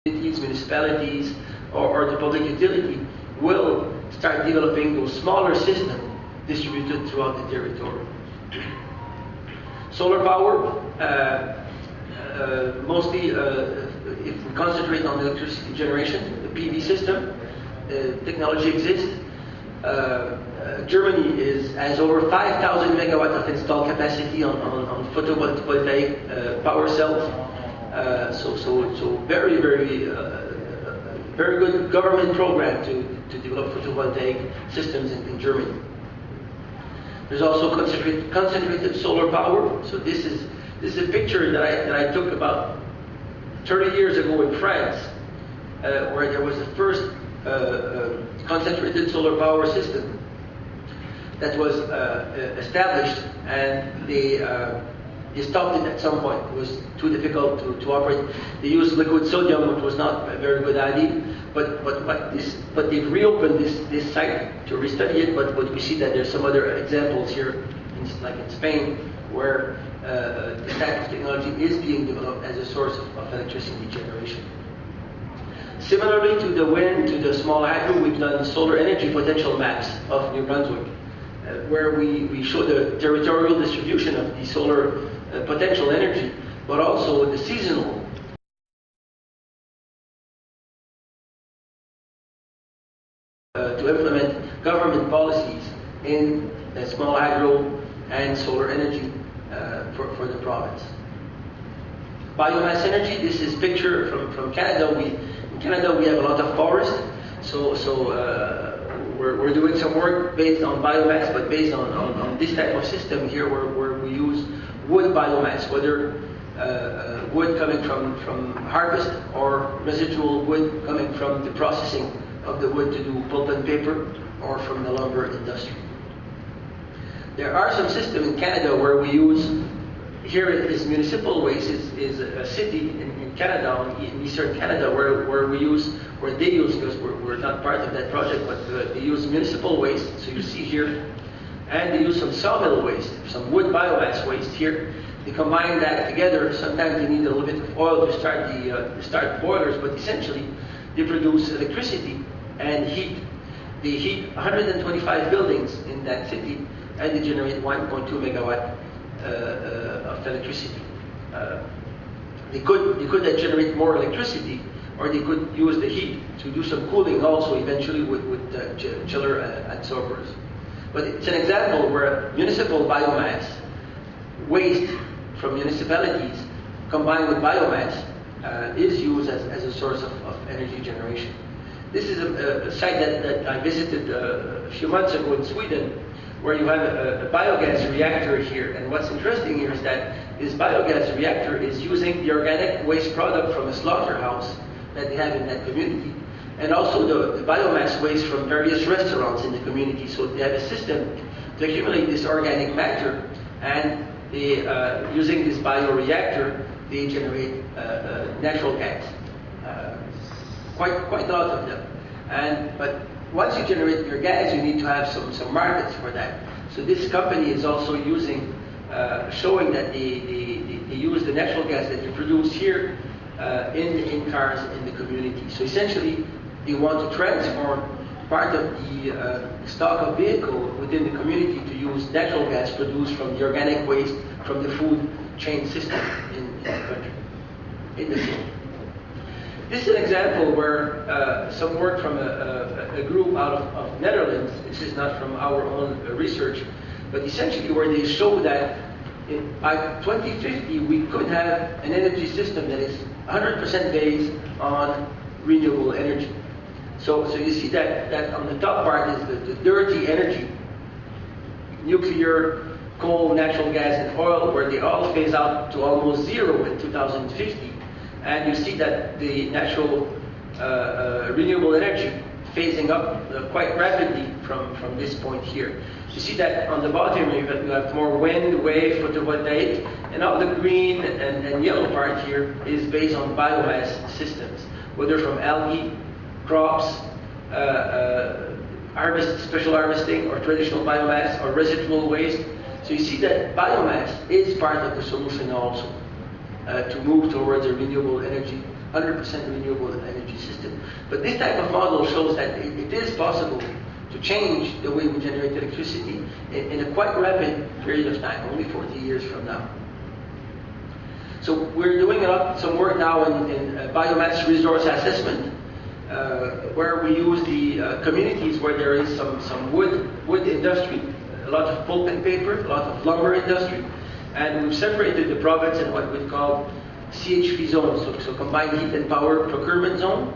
municipalities, or the public utility will start developing those smaller systems distributed throughout the territory. Solar power, mostly if we concentrate on electricity generation, the PV system, technology exists. Germany has over 5,000 megawatts of installed capacity on photovoltaic power cells. So very good government program to develop photovoltaic systems in Germany. There's also concentrated solar power. So this is a picture that I took about 30 years ago in France, where there was the first concentrated solar power system that was established, and they stopped it at some point. It was too difficult to operate. They used liquid sodium, which was not a very good idea. But they've reopened this site to restudy it. But we see that there's some other examples here, like in Spain, where this type of technology is being developed as a source of electricity generation. Similarly to the wind, to the small hydro, we've done solar energy potential maps of New Brunswick, where we show the territorial distribution of the solar potential energy, but also the seasonal. To implement government policies in small hydro and solar energy for the province. Biomass energy, this is a picture from Canada. In Canada we have a lot of forest, so we're doing some work based on biomass, but based on this type of system here where we use wood biomass, whether wood coming from harvest or residual wood coming from the processing of the wood to do pulp and paper, or from the lumber industry. There are some systems in Canada where we use, here is Municipal Waste, is a city in Canada, in eastern Canada, where they use, because we're not part of that project, but they use municipal waste, so you see here, and they use some sawmill waste, some wood biomass waste here. They combine that together. Sometimes they need a little bit of oil to start boilers, but essentially they produce electricity and heat. They heat 125 buildings in that city, and they generate 1.2 megawatt of electricity. They could generate more electricity, or they could use the heat to do some cooling also eventually with chiller absorbers. But it's an example where municipal biomass waste from municipalities combined with biomass is used as a source of energy generation. This is a site that I visited a few months ago in Sweden, where you have a biogas reactor here. And what's interesting here is that this biogas reactor is using the organic waste product from a slaughterhouse that they have in that community, and also the biomass waste from various restaurants in the community. So they have a system to accumulate this organic matter, and they, using this bioreactor, they generate natural gas. Quite a lot of them. But once you generate your gas, you need to have some markets for that. So this company is also using, showing that they use the natural gas that you produce here in cars in the community. So essentially, they want to transform part of the stock of vehicle within the community to use natural gas produced from the organic waste from the food chain system in the country, in the city. This is an example where some work from a group out of Netherlands, this is not from our own research, but essentially where they show that by 2050 we could have an energy system that is 100% based on renewable energy. So you see that on the top part is the dirty energy, nuclear, coal, natural gas, and oil, where they all phase out to almost zero in 2050. And you see that the natural renewable energy phasing up quite rapidly from this point here. You see that on the bottom you have more wind, wave, photovoltaic, and all the green and yellow part here is based on biomass systems, whether from algae, crops, special harvesting, or traditional biomass, or residual waste. So you see that biomass is part of the solution also. To move towards a renewable energy 100% renewable energy system. But this type of model shows that it is possible to change the way we generate electricity in a quite rapid period of time, only 40 years from now. So we're doing some work now in biomass resource assessment, where we use the communities where there is some wood industry, a lot of pulp and paper, a lot of lumber industry, and we've separated the province in what we call CHP zones, so combined heat and power procurement zone.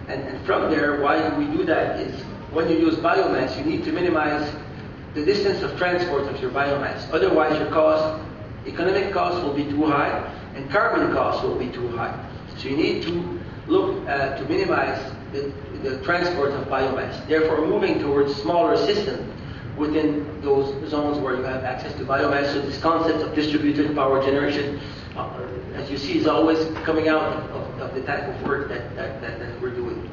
And from there, why we do that is when you use biomass, you need to minimize the distance of transport of your biomass. Otherwise, your economic costs will be too high, and carbon costs will be too high. So you need to look to minimize the transport of biomass. Therefore, moving towards smaller systems within those zones where you have access to biomass. So this concept of distributed power generation, as you see, is always coming out of the type of work that we're doing.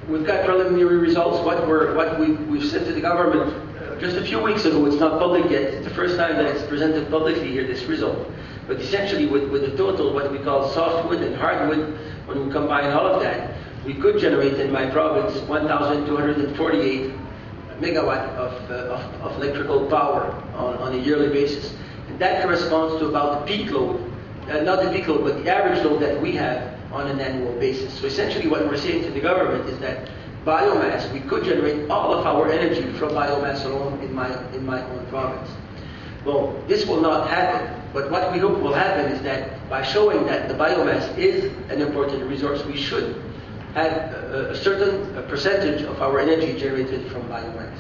We've got preliminary results. What we've sent to the government just a few weeks ago. It's not public yet. It's the first time that it's presented publicly here, this result. But essentially, with the total, what we call softwood and hardwood, when we combine all of that, we could generate in my province 1,248 megawatt of electrical power on a yearly basis. And that corresponds to about the peak load, not the peak load, but the average load that we have on an annual basis. So essentially what we're saying to the government is that biomass, we could generate all of our energy from biomass alone in my own province. Well, this will not happen, but what we hope will happen is that by showing that the biomass is an important resource, we should have a certain percentage of our energy generated from biomass.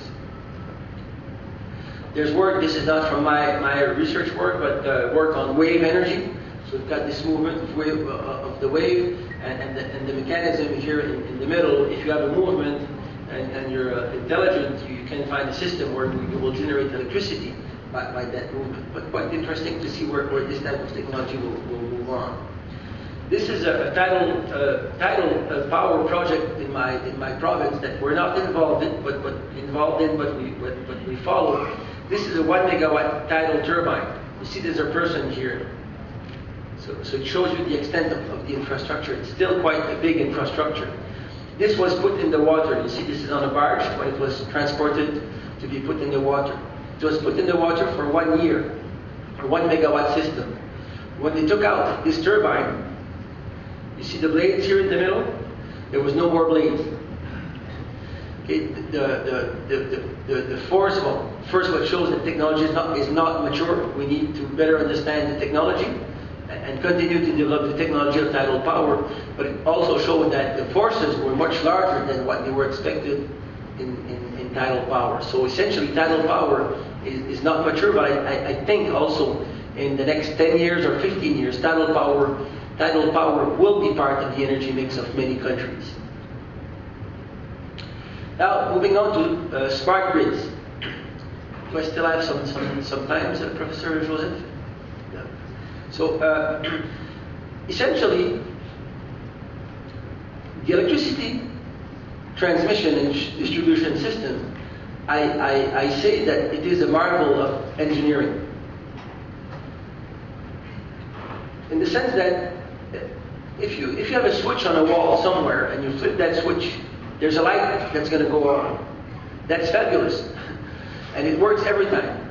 There's work, this is not from my research work, but work on wave energy. So we've got this movement of the wave and the mechanism here in the middle. If you have a movement and you're intelligent, you can find a system where you will generate electricity by that movement. But quite interesting to see where this type of technology will move on. This is a tidal power project in my province that we're not involved in, but we follow. This is a 1 megawatt tidal turbine. You see, there's a person here. So it shows you the extent of the infrastructure. It's still quite a big infrastructure. This was put in the water. You see, this is on a barge when it was transported to be put in the water. It was put in the water for 1 year, a 1 megawatt system. When they took out this turbine, you see the blades here in the middle? There was no more blades. Okay, the force, well, first what shows that technology is not mature. We need to better understand the technology and continue to develop the technology of tidal power, but it also showed that the forces were much larger than what they were expected in tidal power. So essentially tidal power is not mature, but I think also in the next 10 years or 15 years, tidal power will be part of the energy mix of many countries. Now, moving on to smart grids. Do I still have some time, Professor Joseph? Yeah. So, essentially, the electricity transmission and distribution system, I say that it is a marvel of engineering. In the sense that if you have a switch on a wall somewhere and you flip that switch, there's a light that's going to go on. That's fabulous. And it works every time.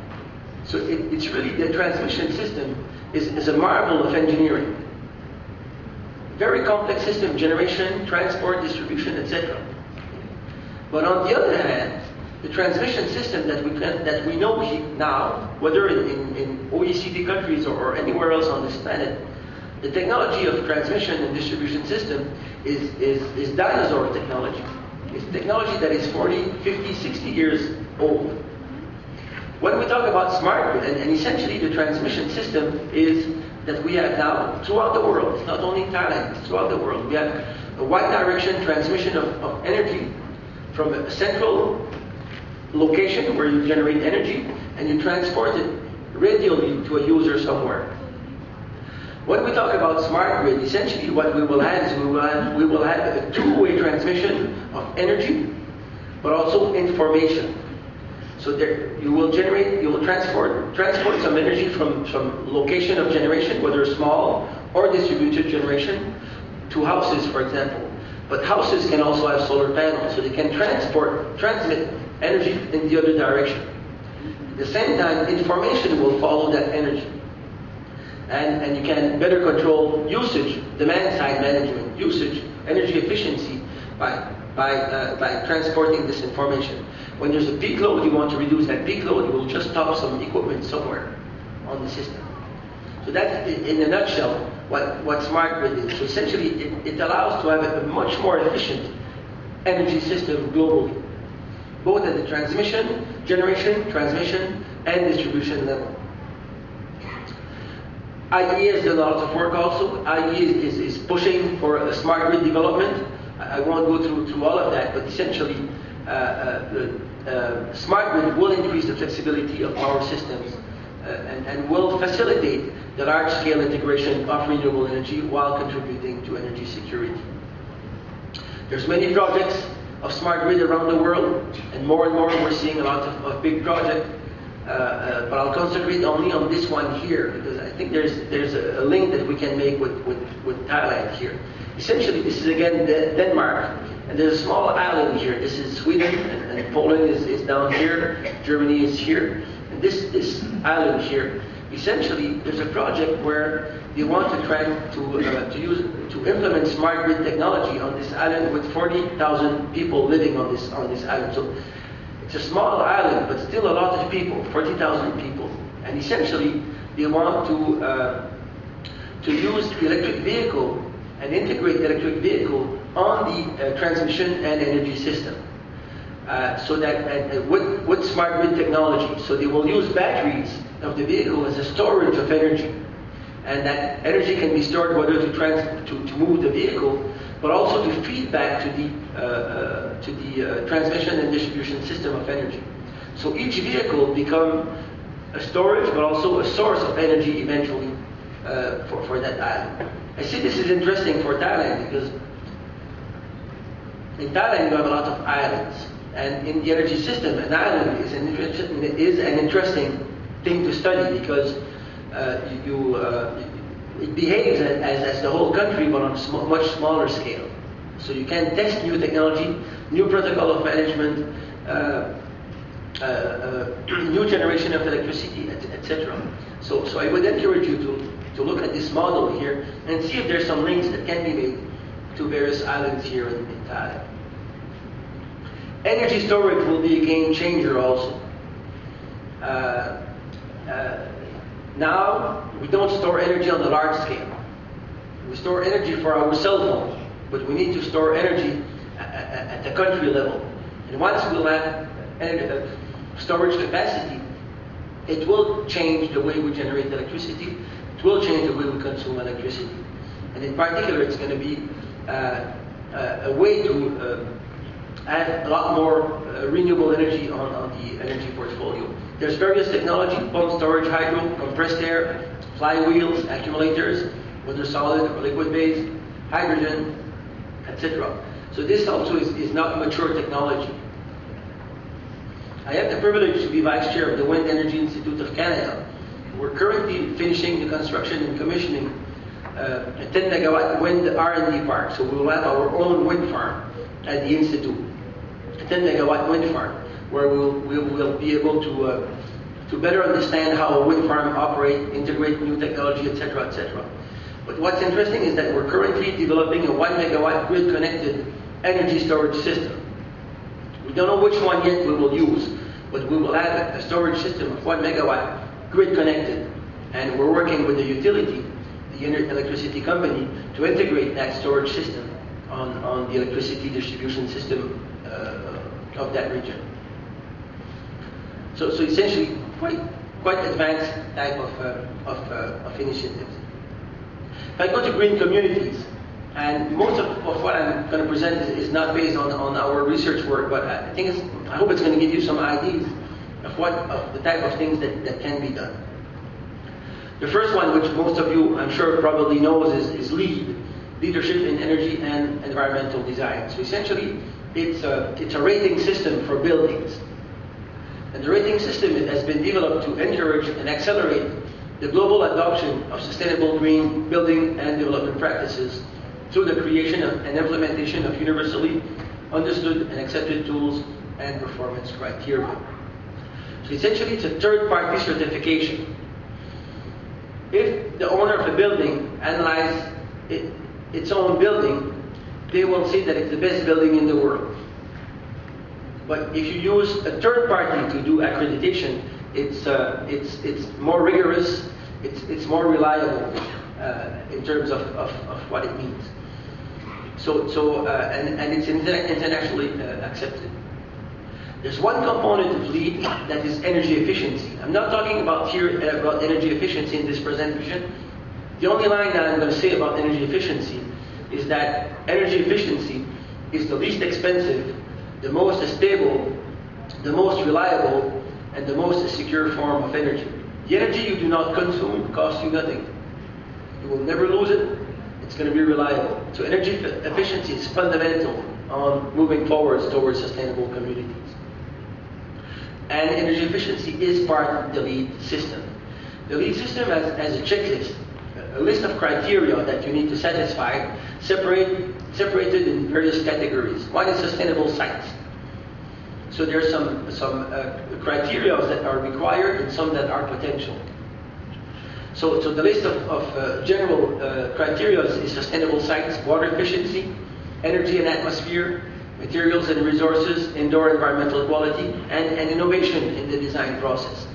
So it's really, the transmission system is a marvel of engineering. Very complex system, generation, transport, distribution, etc. But on the other hand, the transmission system that we know now, whether in OECD countries or anywhere else on this planet, the technology of transmission and distribution system is dinosaur technology. It's technology that is 40, 50, 60 years old. When we talk about smart grid, and essentially the transmission system is that we have now throughout the world, it's not only in Thailand, it's throughout the world. We have a wide direction transmission of energy from a central location where you generate energy and you transport it radially to a user somewhere. When we talk about smart grid, essentially what we will have is we will have a two-way transmission of energy, but also information. So there, you will transport some energy from location of generation, whether small or distributed generation to houses, for example. But houses can also have solar panels, so they can transmit energy in the other direction. At the same time, information will follow that energy. And you can better control usage, demand-side management, usage, energy efficiency by transporting this information. When there's a peak load, you want to reduce that peak load, you will just stop some equipment somewhere on the system. So that's, in a nutshell, what smart grid is. So essentially, it allows to have a much more efficient energy system globally, both at the transmission, generation, transmission, and distribution level. IEA has done a lot of work also. IEA is pushing for a smart grid development. I won't go through all of that, but essentially, smart grid will increase the flexibility of power systems and will facilitate the large-scale integration of renewable energy while contributing to energy security. There's many projects of smart grid around the world, and more we're seeing a lot of big projects. But I'll concentrate only on this one here, because I think there's a link that we can make with Thailand here. Essentially, this is again Denmark, and there's a small island here. This is Sweden, and Poland is down here. Germany is here, and this island here. Essentially, there's a project where they want to implement smart grid technology on this island with 40,000 people living on this island. So it's a small island, but still a lot of people, 40,000 people. And essentially, they want to use the electric vehicle and integrate the electric vehicle on the transmission and energy system. So that with smart grid technology, so they will use batteries of the vehicle as a storage of energy. And that energy can be stored whether to move the vehicle, but also to feed back to the transmission and distribution system of energy. So each vehicle become a storage, but also a source of energy eventually for that island. I see this is interesting for Thailand because in Thailand you have a lot of islands, and in the energy system, an island is an interesting thing to study because it behaves as the whole country, but on a much smaller scale. So you can test new technology, new protocol of management, new generation of electricity, etc. So I would encourage you to look at this model here and see if there's some links that can be made to various islands here in Thailand. Energy storage will be a game changer also. Now, we don't store energy on the large scale. We store energy for our cell phones, but we need to store energy at the country level. And once we'll have storage capacity, it will change the way we generate electricity. It will change the way we consume electricity. And in particular, it's going to be a way to add a lot more renewable energy on the energy portfolio. There's various technology: pump storage, hydro, compressed air, flywheels, accumulators, whether solid or liquid based, hydrogen, etc. So this also is not mature technology. I have the privilege to be Vice Chair of the Wind Energy Institute of Canada. We're currently finishing the construction and commissioning a 10 megawatt wind R&D park. So we will have our own wind farm at the Institute, a 10 megawatt wind farm, where we will be able to better understand how a wind farm operates, integrate new technology, etc., etc. But what's interesting is that we're currently developing a 1 megawatt grid-connected energy storage system. We don't know which one yet we will use, but we will have a storage system of 1 megawatt grid-connected, and we're working with the utility, the electricity company, to integrate that storage system on the electricity distribution system of that region. So essentially, quite advanced type of initiatives. If I go to green communities, and most of what I'm going to present is not based on our research work, but I hope it's going to give you some ideas of the type of things that can be done. The first one, which most of you, I'm sure, probably knows, is leadership in energy and environmental design. So essentially, it's a rating system for buildings. And the rating system has been developed to encourage and accelerate the global adoption of sustainable green building and development practices through the creation and implementation of universally understood and accepted tools and performance criteria. So essentially, it's a third-party certification. If the owner of a building analyzes its own building, they will say that it's the best building in the world. But if you use a third party to do accreditation, it's more rigorous, it's more reliable in terms of what it means. And it's internationally accepted. There's one component of LEED that is energy efficiency. I'm not talking about here about energy efficiency in this presentation. The only line that I'm going to say about energy efficiency is that energy efficiency is the least expensive, the most stable, the most reliable, and the most secure form of energy. The energy you do not consume costs you nothing. You will never lose it. It's going to be reliable. So energy efficiency is fundamental on moving forwards towards sustainable communities. And energy efficiency is part of the LEED system. The LEED system has a checklist, a list of criteria that you need to satisfy, separated in various categories. One is sustainable sites. So there are some criteria that are required and some that are potential. So the list of general criteria is sustainable sites, water efficiency, energy and atmosphere, materials and resources, indoor environmental quality, and innovation in the design process.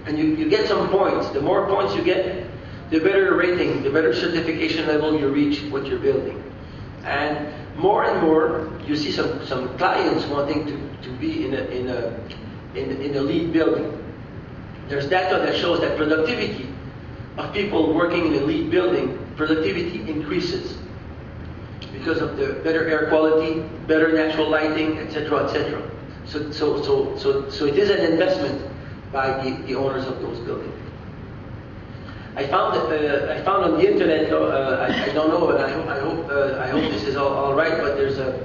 And you get some points. The more points you get, the better rating, the better certification level you reach with your building. And more, you see some clients wanting to be in a LEED building. There's data that shows that productivity of people working in a LEED building, productivity increases because of the better air quality, better natural lighting, etc., etc. So it is an investment by the owners of those buildings. I found on the internet. I don't know, and I hope this is all right. But there's a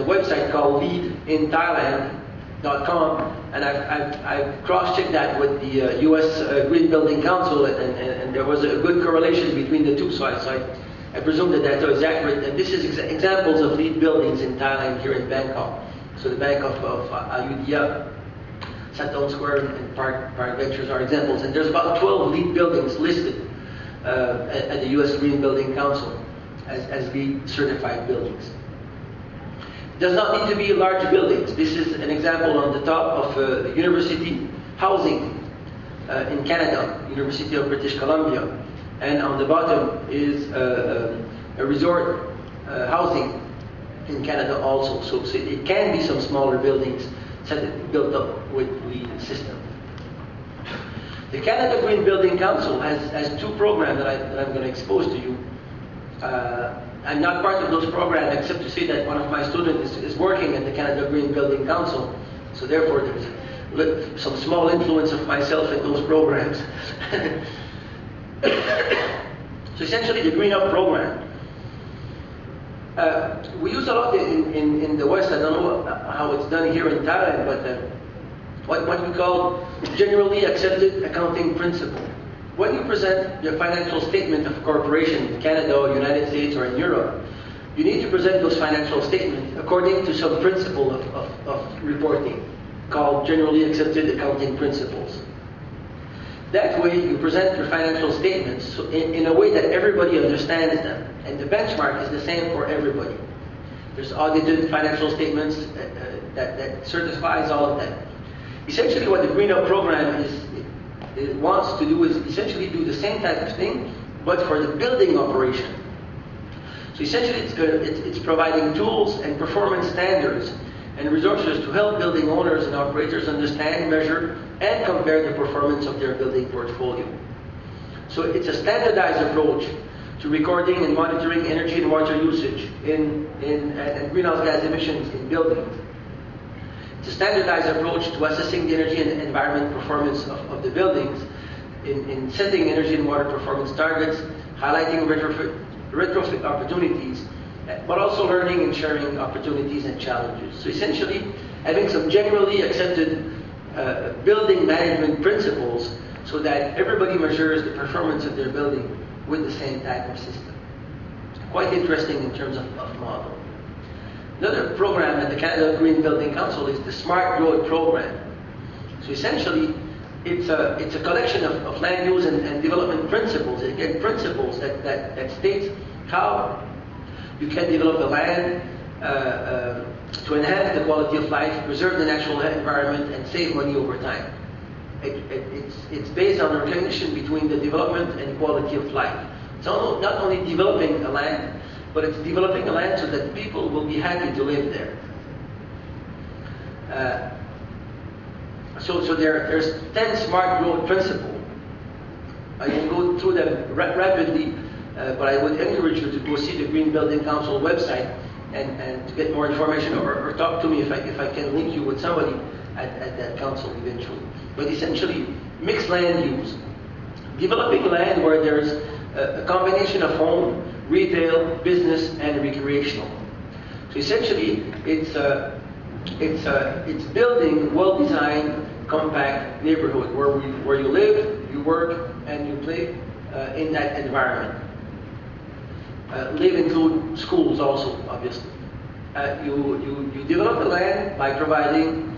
website called leadinthailand.com, and I've cross-checked that with the U.S. Green Building Council, and there was a good correlation between the two. So I presume that data is accurate. And this is examples of LEED buildings in Thailand here in Bangkok. So the Bank of Ayutthaya, Satone Square, and Park Ventures are examples. And there's about 12 LEED buildings listed at the U.S. Green Building Council as LEED certified buildings. It does not need to be large buildings. This is an example on the top of university housing in Canada, University of British Columbia. And on the bottom is a resort housing in Canada also. So it can be some smaller buildings built up with LEED system. The Canada Green Building Council has two programs that I'm going to expose to you. I'm not part of those programs except to say that one of my students is working at the Canada Green Building Council. So therefore there's some small influence of myself in those programs. So essentially the Green Up program. We use a lot in the West. I don't know how it's done here in Thailand, but what we call generally accepted accounting principle. When you present your financial statement of a corporation in Canada or United States or in Europe, you need to present those financial statements according to some principle of reporting called generally accepted accounting principles. That way you present your financial statements in a way that everybody understands them. And the benchmark is the same for everybody. There's audited financial statements that certifies all of that. Essentially what the Green Up program wants to do is essentially do the same type of thing, but for the building operation. So essentially it's providing tools and performance standards and resources to help building owners and operators understand, measure, and compare the performance of their building portfolio. So it's a standardized approach to recording and monitoring energy and water usage and greenhouse gas emissions in buildings. It's a standardized approach to assessing the energy and environment performance of the buildings, in setting energy and water performance targets, highlighting retrofit opportunities, but also learning and sharing opportunities and challenges. So essentially, having some generally accepted building management principles so that everybody measures the performance of their building with the same type of system. Quite interesting in terms of model. Another program at the Canada Green Building Council is the Smart Road Program. So essentially, it's a collection of land use and development principles. Again, principles that states how you can develop a land to enhance the quality of life, preserve the natural environment, and save money over time. It's based on the recognition between the development and quality of life. It's not only developing a land, but it's developing a land so that people will be happy to live there. So there's 10 smart road principles. I can go through them rapidly, but I would encourage you to go see the Green Building Council website and to get more information, or talk to me if I can link you with somebody at that council eventually. But essentially, mixed land use, developing land where there's a combination of home, retail, business, and recreational. So essentially, it's building well-designed, compact neighborhood where you live, you work, and you play in that environment. Live include schools also, obviously. You develop the land by providing